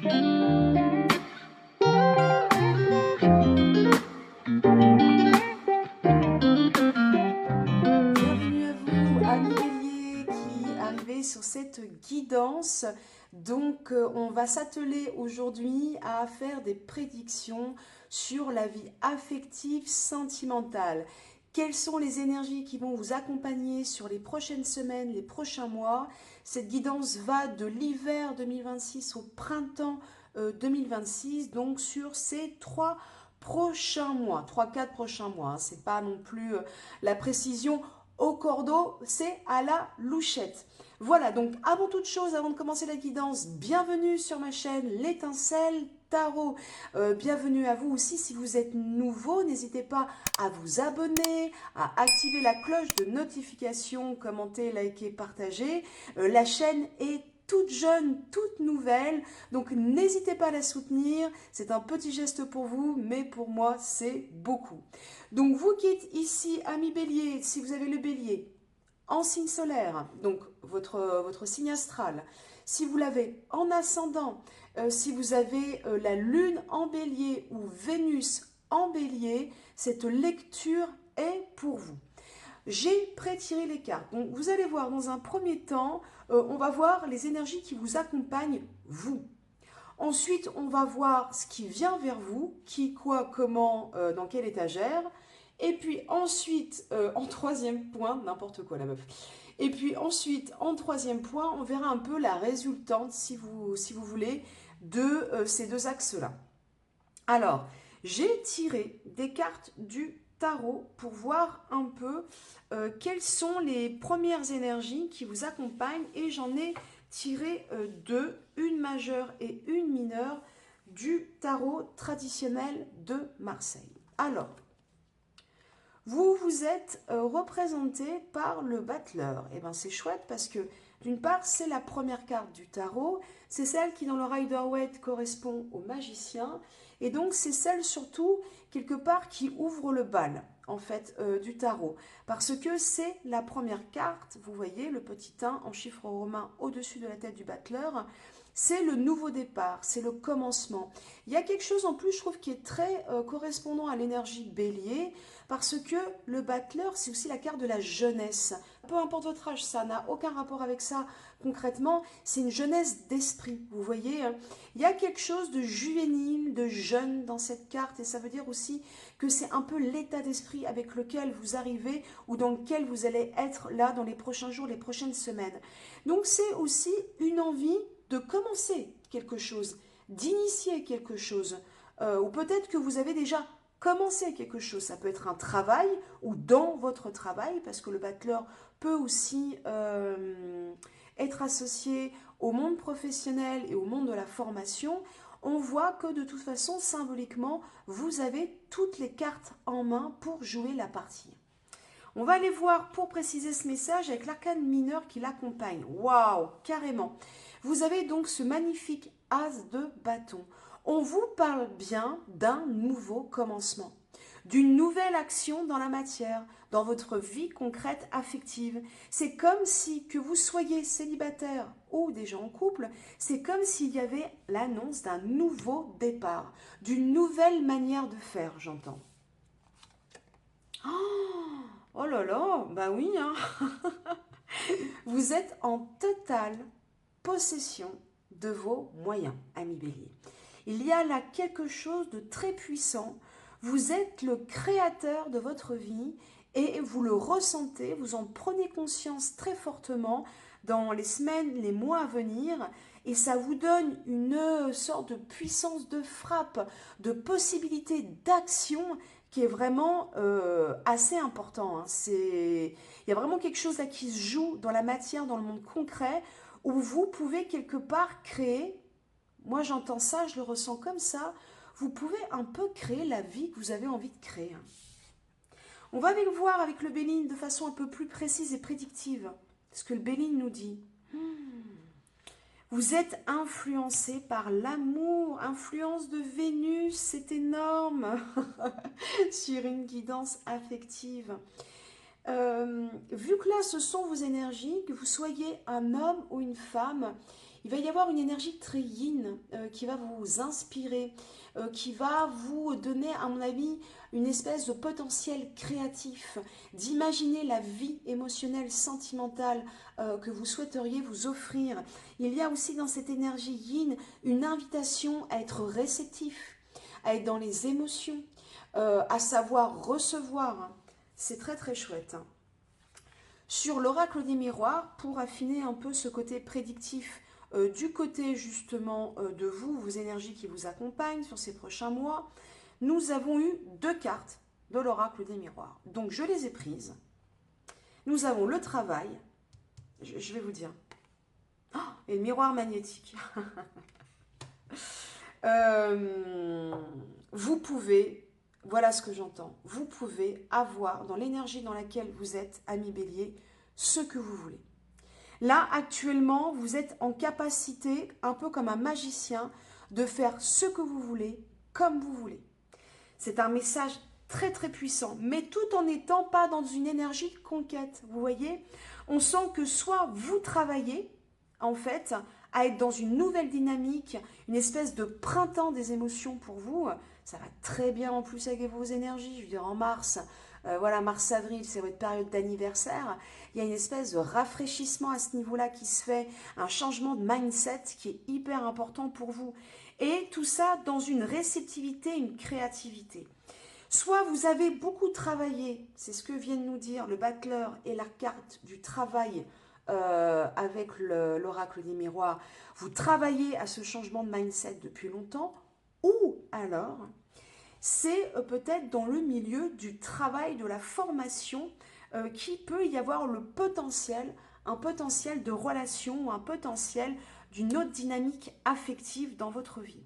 Bienvenue à vous, amis béliers qui arrivez sur cette guidance. Donc, on va s'atteler aujourd'hui à faire des prédictions sur la vie affective sentimentale. Quelles sont les énergies qui vont vous accompagner sur les prochaines semaines, les prochains mois? Cette guidance va de l'hiver 2026 au printemps 2026, donc sur ces prochains mois, 3-4 prochains mois, hein. C'est pas non plus la précision au cordeau, c'est à la louchette. Voilà, donc avant toute chose, avant de commencer la guidance, bienvenue sur ma chaîne L'étincelle Tarot. Bienvenue à vous aussi si vous êtes nouveau, n'hésitez pas à vous abonner, à activer la cloche de notification, commenter, liker, partager. La chaîne est toute jeune, toute nouvelle, donc n'hésitez pas à la soutenir. C'est un petit geste pour vous, mais pour moi, c'est beaucoup. Donc vous qui êtes ici, amis bélier, si vous avez le bélier en signe solaire, donc votre signe astral, si vous l'avez en ascendant, si vous avez la lune en bélier ou Vénus en bélier, cette lecture est pour vous. J'ai pré-tiré les cartes. Donc vous allez voir dans un premier temps, on va voir les énergies qui vous accompagnent, vous. Ensuite, on va voir ce qui vient vers vous, qui, quoi, comment, dans quelle étagère. Et puis ensuite, en troisième point, n'importe quoi la meuf. Et puis ensuite, en troisième point, on verra un peu la résultante, si vous voulez, de ces deux axes-là. Alors, j'ai tiré des cartes du tarot pour voir un peu quelles sont les premières énergies qui vous accompagnent et j'en ai tiré deux, une majeure et une mineure du tarot traditionnel de Marseille. Alors, vous êtes représenté par le battleur. Et bien c'est chouette parce que d'une part c'est la première carte du tarot, c'est celle qui dans le Rider-Waite correspond au magicien et donc c'est celle surtout quelque part qui ouvre le bal en fait du tarot parce que c'est la première carte, vous voyez le petit 1 en chiffre romain au-dessus de la tête du battleur. C'est le nouveau départ, c'est le commencement. Il y a quelque chose en plus, je trouve, qui est très correspondant à l'énergie bélier, parce que le battleur, c'est aussi la carte de la jeunesse. Peu importe votre âge, ça n'a aucun rapport avec ça concrètement. C'est une jeunesse d'esprit, vous voyez. Il y a quelque chose de juvénile, de jeune dans cette carte, et ça veut dire aussi que c'est un peu l'état d'esprit avec lequel vous arrivez ou dans lequel vous allez être là dans les prochains jours, les prochaines semaines. Donc c'est aussi une envie de commencer quelque chose, d'initier quelque chose, ou peut-être que vous avez déjà commencé quelque chose. Ça peut être un travail ou dans votre travail, parce que le battleur peut aussi être associé au monde professionnel et au monde de la formation. On voit que de toute façon, symboliquement, vous avez toutes les cartes en main pour jouer la partie. On va aller voir pour préciser ce message avec l'arcane mineur qui l'accompagne. Waouh, carrément. Vous avez donc ce magnifique as de bâton. On vous parle bien d'un nouveau commencement, d'une nouvelle action dans la matière, dans votre vie concrète affective. C'est comme si, que vous soyez célibataire ou déjà en couple, c'est comme s'il y avait l'annonce d'un nouveau départ, d'une nouvelle manière de faire, j'entends. Oh là là, bah oui, hein. Vous êtes en totale possession de vos moyens, ami bélier. Il y a là quelque chose de très puissant. Vous êtes le créateur de votre vie et vous le ressentez, vous en prenez conscience très fortement dans les semaines, les mois à venir et ça vous donne une sorte de puissance de frappe, de possibilité d'action qui est vraiment assez important, hein. Il y a vraiment quelque chose là qui se joue dans la matière, dans le monde concret, où vous pouvez quelque part créer, moi j'entends ça, je le ressens comme ça, vous pouvez un peu créer la vie que vous avez envie de créer. On va voir avec le Béline de façon un peu plus précise et prédictive ce que le Béline nous dit. Vous êtes influencé par l'amour, influence de Vénus, c'est énorme, sur une guidance affective. Vu que là, ce sont vos énergies, que vous soyez un homme ou une femme, Il va y avoir une énergie très yin qui va vous inspirer, qui va vous donner, à mon avis, une espèce de potentiel créatif, d'imaginer la vie émotionnelle, sentimentale que vous souhaiteriez vous offrir. Il y a aussi dans cette énergie yin une invitation à être réceptif, à être dans les émotions, à savoir recevoir. C'est très très chouette. Sur l'oracle des miroirs, pour affiner un peu ce côté prédictif du côté justement de vous, vos énergies qui vous accompagnent sur ces prochains mois, nous avons eu 2 cartes de l'oracle des miroirs. Donc je les ai prises. Nous avons le travail, je vais vous dire, et le miroir magnétique. Vous pouvez, voilà ce que j'entends, vous pouvez avoir dans l'énergie dans laquelle vous êtes, ami Bélier, ce que vous voulez. Là, actuellement, vous êtes en capacité, un peu comme un magicien, de faire ce que vous voulez, comme vous voulez. C'est un message très très puissant, mais tout en n'étant pas dans une énergie de conquête. Vous voyez, on sent que soit vous travaillez, en fait, à être dans une nouvelle dynamique, une espèce de printemps des émotions pour vous. Ça va très bien en plus avec vos énergies. Je veux dire, en mars, voilà, mars-avril, c'est votre période d'anniversaire. Il y a une espèce de rafraîchissement à ce niveau-là qui se fait, un changement de mindset qui est hyper important pour vous. Et tout ça dans une réceptivité, une créativité. Soit vous avez beaucoup travaillé, c'est ce que viennent nous dire le battleur et la carte du travail avec l'oracle des miroirs. Vous travaillez à ce changement de mindset depuis longtemps, ou alors c'est peut-être dans le milieu du travail, de la formation, qui peut y avoir le potentiel, un potentiel de relation, un potentiel d'une autre dynamique affective dans votre vie.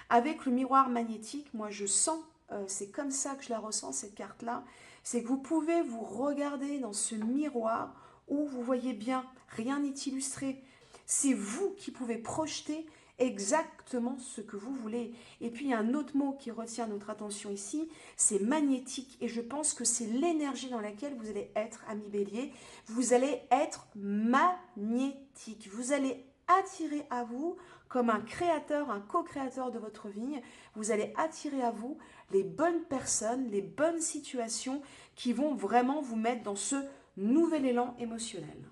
Avec le miroir magnétique, moi je sens, c'est comme ça que je la ressens cette carte-là, c'est que vous pouvez vous regarder dans ce miroir où vous voyez bien, rien n'est illustré. C'est vous qui pouvez projeter exactement ce que vous voulez. Et puis il y a un autre mot qui retient notre attention ici, c'est magnétique. Et je pense que c'est l'énergie dans laquelle vous allez être, ami Bélier. Vous allez être magnétique. Vous allez attirer à vous comme un créateur, un co-créateur de votre vie. Vous allez attirer à vous les bonnes personnes, les bonnes situations qui vont vraiment vous mettre dans ce nouvel élan émotionnel.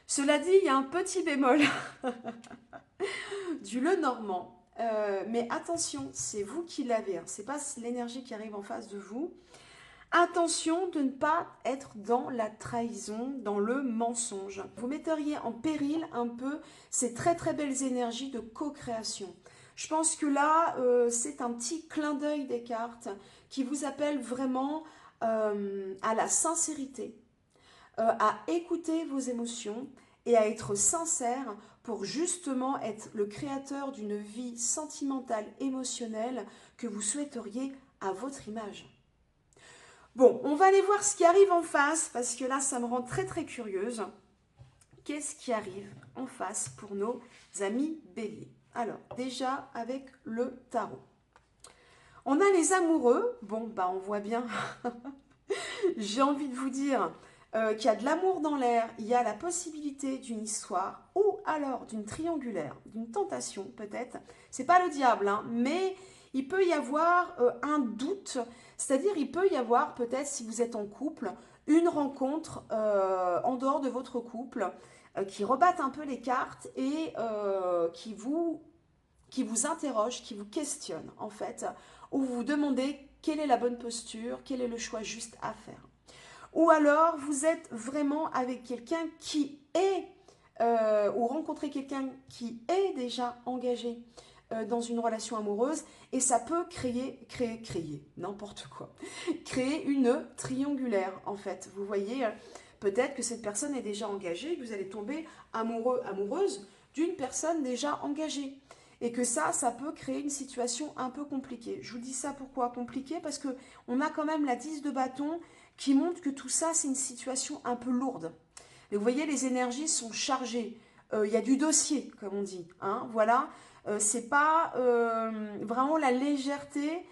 Cela dit, il y a un petit bémol du Lenormand. Mais attention, c'est vous qui l'avez, hein. Ce n'est pas l'énergie qui arrive en face de vous. Attention de ne pas être dans la trahison, dans le mensonge. Vous metteriez en péril un peu ces très très belles énergies de co-création. Je pense que là, c'est un petit clin d'œil des cartes qui vous appelle vraiment à la sincérité, à écouter vos émotions et à être sincère pour justement être le créateur d'une vie sentimentale, émotionnelle que vous souhaiteriez à votre image. Bon, on va aller voir ce qui arrive en face parce que là, ça me rend très très curieuse. Qu'est-ce qui arrive en face pour nos amis Bélier? Alors, déjà avec le tarot. On a les amoureux. Bon, bah on voit bien. J'ai envie de vous dire qu'il y a de l'amour dans l'air, il y a la possibilité d'une histoire ou alors d'une triangulaire, d'une tentation peut-être. C'est pas le diable, hein, mais il peut y avoir un doute, c'est-à-dire il peut y avoir peut-être si vous êtes en couple, une rencontre en dehors de votre couple qui rebatte un peu les cartes et qui vous interroge, qui vous questionne en fait, où vous vous demandez quelle est la bonne posture, quel est le choix juste à faire. Ou alors, vous êtes vraiment avec quelqu'un qui est, ou rencontrez quelqu'un qui est déjà engagé dans une relation amoureuse, et ça peut créer n'importe quoi, créer une triangulaire, en fait. Vous voyez, peut-être que cette personne est déjà engagée, et que vous allez tomber amoureux, amoureuse d'une personne déjà engagée. Et que ça peut créer une situation un peu compliquée. Je vous dis ça pourquoi compliqué? Parce qu'on a quand même la 10 de bâton qui montre que tout ça, c'est une situation un peu lourde. Et vous voyez, les énergies sont chargées. Il y a du dossier, comme on dit. Hein, voilà. C'est pas vraiment la légèreté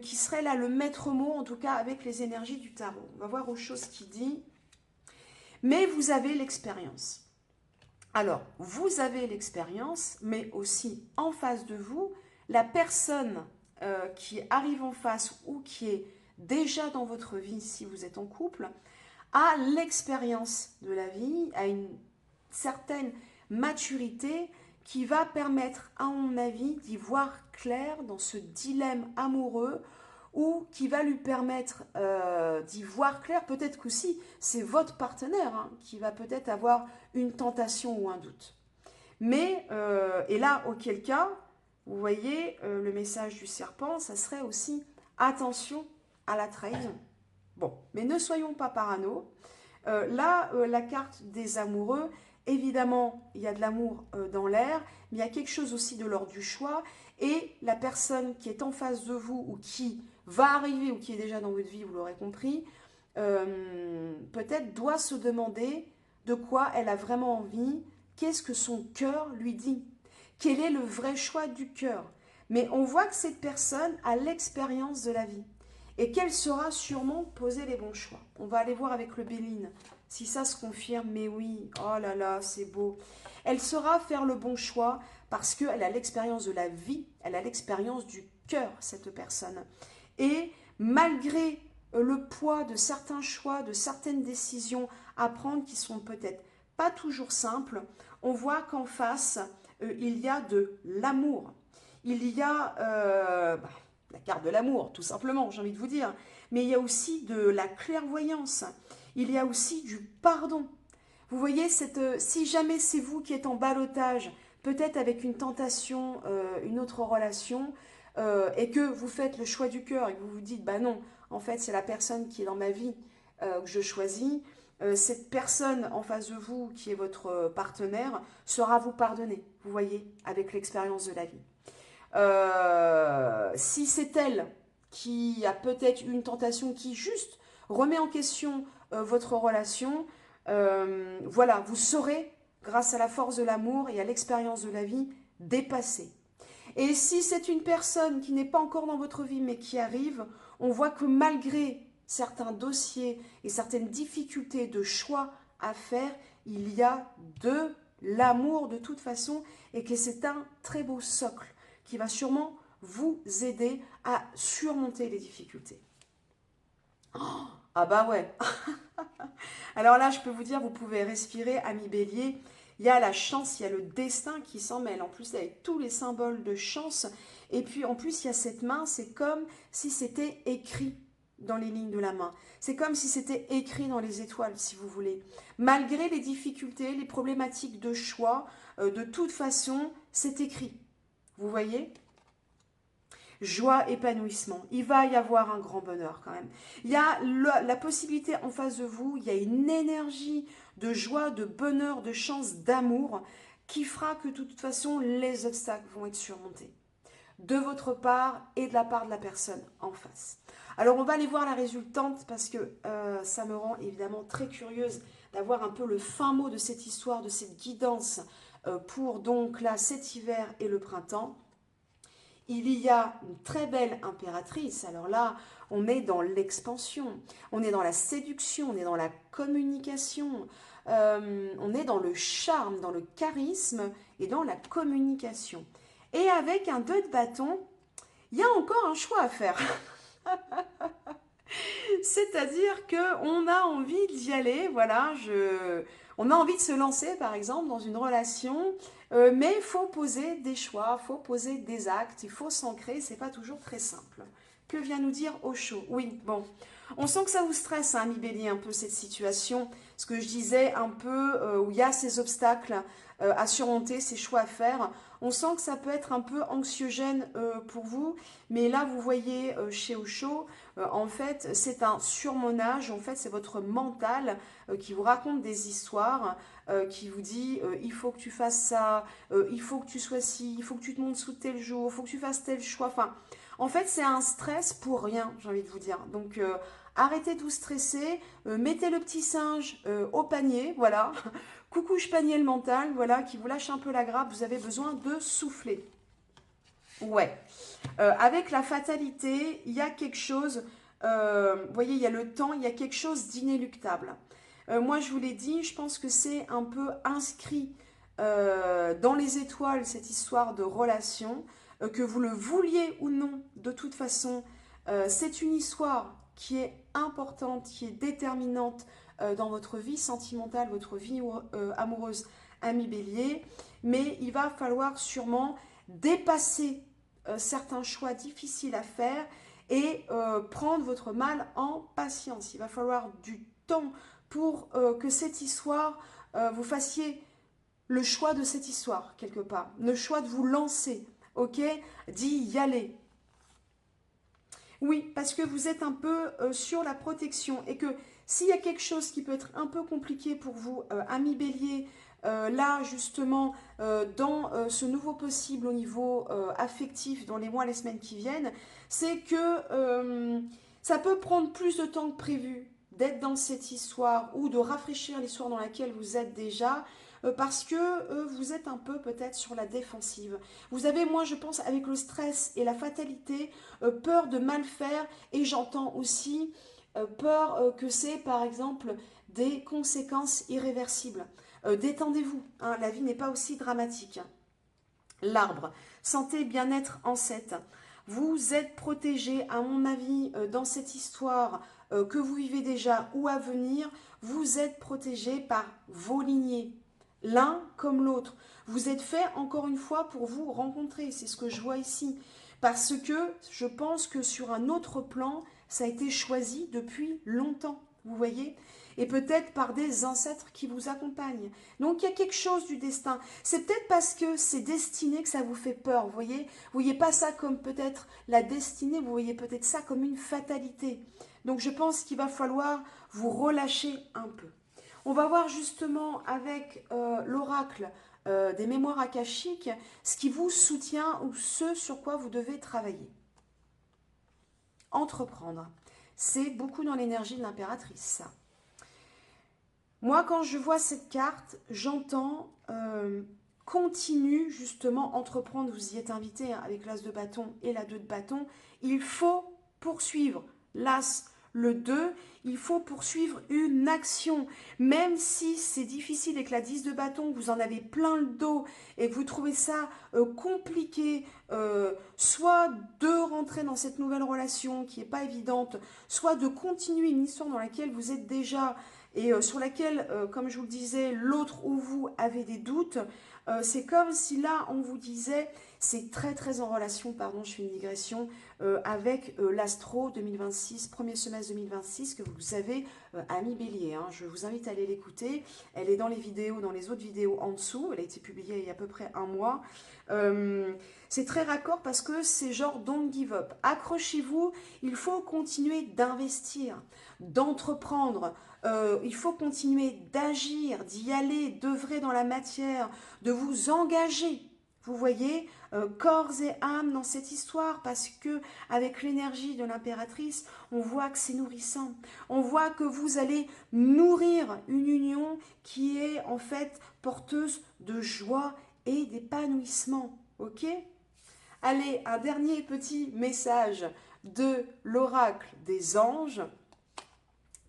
qui serait là le maître mot, en tout cas avec les énergies du tarot. On va voir autre chose qui dit. Mais vous avez l'expérience. Alors, vous avez l'expérience, mais aussi en face de vous, la personne qui arrive en face ou qui est déjà dans votre vie, si vous êtes en couple, a l'expérience de la vie, a une certaine maturité qui va permettre, à mon avis, d'y voir clair dans ce dilemme amoureux ou qui va lui permettre d'y voir clair. Peut-être qu'aussi c'est votre partenaire hein, qui va peut-être avoir une tentation ou un doute. Mais, et là, auquel cas, vous voyez, le message du serpent, ça serait aussi attention à la trahison. Bon, mais ne soyons pas parano. La carte des amoureux, évidemment, il y a de l'amour dans l'air, mais il y a quelque chose aussi de l'ordre du choix. Et la personne qui est en face de vous ou qui va arriver ou qui est déjà dans votre vie, vous l'aurez compris, peut-être doit se demander de quoi elle a vraiment envie, qu'est-ce que son cœur lui dit, quel est le vrai choix du cœur. Mais on voit que cette personne a l'expérience de la vie et qu'elle saura sûrement poser les bons choix. On va aller voir avec le Béline si ça se confirme, mais oui, oh là là, c'est beau. Elle saura faire le bon choix parce qu'elle a l'expérience de la vie, elle a l'expérience du cœur, cette personne. Et malgré le poids de certains choix, de certaines décisions à prendre qui sont peut-être pas toujours simples, on voit qu'en face, il y a de l'amour. Il y a la carte de l'amour, tout simplement, j'ai envie de vous dire. Mais il y a aussi de la clairvoyance. Il y a aussi du pardon. Vous voyez, si jamais c'est vous qui êtes en ballottage, peut-être avec une tentation, une autre relation, et que vous faites le choix du cœur et que vous vous dites, bah non, en fait, c'est la personne qui est dans ma vie que je choisis, cette personne en face de vous, qui est votre partenaire, saura vous pardonner, vous voyez, avec l'expérience de la vie. Si c'est elle qui a peut-être une tentation qui juste remet en question votre relation, voilà, vous saurez, grâce à la force de l'amour et à l'expérience de la vie, dépasser. Et si c'est une personne qui n'est pas encore dans votre vie mais qui arrive, on voit que malgré certains dossiers et certaines difficultés de choix à faire, il y a de l'amour de toute façon et que c'est un très beau socle qui va sûrement vous aider à surmonter les difficultés. Oh, ah bah ouais. Alors là, je peux vous dire, vous pouvez respirer, ami Bélier. Il y a la chance, il y a le destin qui s'en mêle. En plus, avec tous les symboles de chance. Et puis, en plus, il y a cette main. C'est comme si c'était écrit dans les lignes de la main. C'est comme si c'était écrit dans les étoiles, si vous voulez. Malgré les difficultés, les problématiques de choix, de toute façon, c'est écrit. Vous voyez ? Joie, épanouissement. Il va y avoir un grand bonheur quand même. Il y a la possibilité en face de vous, il y a une énergie de joie, de bonheur, de chance, d'amour qui fera que de toute façon, les obstacles vont être surmontés. De votre part et de la part de la personne en face. Alors on va aller voir la résultante parce que ça me rend évidemment très curieuse d'avoir un peu le fin mot de cette histoire, de cette guidance pour donc là cet hiver et le printemps. Il y a une très belle impératrice. Alors là, on est dans l'expansion, on est dans la séduction, on est dans la communication, on est dans le charme, dans le charisme et dans la communication. Et avec un 2 de bâton, il y a encore un choix à faire. C'est-à-dire qu'on a envie d'y aller, voilà, on a envie de se lancer par exemple dans une relation, mais il faut poser des choix, il faut poser des actes, il faut s'ancrer, c'est pas toujours très simple. Que vient nous dire Osho? Oui, bon, on sent que ça vous stresse, hein, mi Bélier, un peu cette situation, ce que je disais un peu, où il y a ces obstacles à surmonter, ces choix à faire. On sent que ça peut être un peu anxiogène pour vous, mais là vous voyez chez Osho, en fait c'est un surmenage, en fait c'est votre mental qui vous raconte des histoires, qui vous dit il faut que tu fasses ça, il faut que tu sois ci, il faut que tu te montes sous tel jour, il faut que tu fasses tel choix, enfin en fait c'est un stress pour rien, j'ai envie de vous dire. Donc arrêtez de vous stresser, mettez le petit singe au panier, voilà. Coucou panier le mental, voilà, qui vous lâche un peu la grappe, vous avez besoin de souffler. Ouais. Avec la fatalité, il y a quelque chose, vous voyez, il y a le temps, il y a quelque chose d'inéluctable. Moi, je vous l'ai dit, je pense que c'est un peu inscrit dans les étoiles cette histoire de relation, que vous le vouliez ou non, de toute façon, c'est une histoire qui est importante, qui est déterminante dans votre vie sentimentale, votre vie amoureuse, ami Bélier, mais il va falloir sûrement dépasser certains choix difficiles à faire et prendre votre mal en patience. Il va falloir du temps pour que cette histoire, vous fassiez le choix de cette histoire, quelque part. Le choix de vous lancer, ok? D'y aller. Oui, parce que vous êtes un peu sur la protection et que s'il y a quelque chose qui peut être un peu compliqué pour vous, ami Bélier, là justement, dans ce nouveau possible au niveau affectif dans les mois, les semaines qui viennent, c'est que ça peut prendre plus de temps que prévu d'être dans cette histoire ou de rafraîchir l'histoire dans laquelle vous êtes déjà, parce que vous êtes un peu peut-être sur la défensive. Vous avez, moi je pense, avec le stress et la fatalité, peur de mal faire, et j'entends aussi peur que c'est par exemple des conséquences irréversibles. Détendez-vous, hein, la vie n'est pas aussi dramatique. L'arbre, santé, bien-être en 7. Vous êtes protégé, à mon avis, dans cette histoire que vous vivez déjà ou à venir, vous êtes protégé par vos lignées, l'un comme l'autre. Vous êtes fait, encore une fois, pour vous rencontrer, c'est ce que je vois ici. Parce que je pense que sur un autre plan, ça a été choisi depuis longtemps, vous voyez, et peut-être par des ancêtres qui vous accompagnent. Donc il y a quelque chose du destin. C'est peut-être parce que c'est destiné que ça vous fait peur, vous voyez. Vous voyez pas ça comme peut-être la destinée, vous voyez peut-être ça comme une fatalité. Donc je pense qu'il va falloir vous relâcher un peu. On va voir justement avec l'oracle des mémoires akashiques ce qui vous soutient ou ce sur quoi vous devez travailler. Entreprendre. C'est beaucoup dans l'énergie de l'impératrice, ça. Moi, quand je vois cette carte, j'entends continue justement entreprendre. Vous y êtes invité hein, avec l'as de bâton et la 2 de bâton. Il faut poursuivre. L'as, le 2, il faut poursuivre une action. Même si c'est difficile et que la 10 de bâton, vous en avez plein le dos et que vous trouvez ça compliqué, soit de rentrer dans cette nouvelle relation qui n'est pas évidente, soit de continuer une histoire dans laquelle vous êtes déjà et sur laquelle, comme je vous le disais, l'autre ou vous avez des doutes, c'est comme si là, on vous disait, c'est très très en relation, pardon, je fais une digression, avec l'Astro 2026, premier semestre 2026, que vous avez ami Bélier. Hein. Je vous invite à aller l'écouter. Elle est dans les vidéos, dans les autres vidéos en dessous. Elle a été publiée il y a à peu près un mois. C'est très raccord parce que c'est genre don't give up. Accrochez-vous, il faut continuer d'investir, d'entreprendre, il faut continuer d'agir, d'y aller, d'œuvrer dans la matière, de vous engager. Vous voyez, corps et âme dans cette histoire, parce que avec l'énergie de l'impératrice, on voit que c'est nourrissant. On voit que vous allez nourrir une union qui est en fait porteuse de joie et d'épanouissement. Ok ? Allez, un dernier petit message de l'oracle des anges.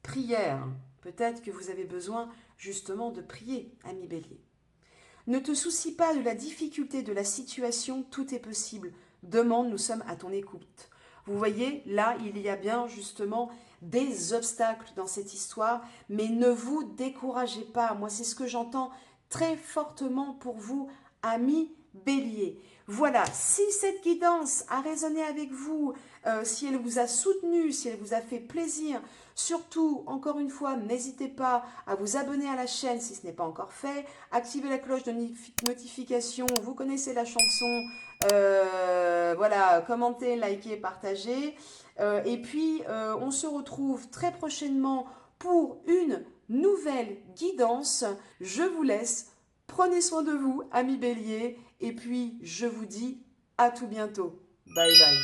Prière. Peut-être que vous avez besoin justement de prier, ami Bélier. Ne te soucie pas de la difficulté de la situation, tout est possible. Demande, nous sommes à ton écoute. Vous voyez, là, il y a bien justement des obstacles dans cette histoire, mais ne vous découragez pas. Moi, c'est ce que j'entends très fortement pour vous, ami Bélier. Voilà, si cette guidance a résonné avec vous, si elle vous a soutenu, si elle vous a fait plaisir, surtout, encore une fois, n'hésitez pas à vous abonner à la chaîne si ce n'est pas encore fait, activez la cloche de notification, vous connaissez la chanson, voilà, commentez, likez, partagez, et puis on se retrouve très prochainement pour une nouvelle guidance. Je vous laisse, prenez soin de vous, amis Bélier, et puis je vous dis à tout bientôt. Bye bye.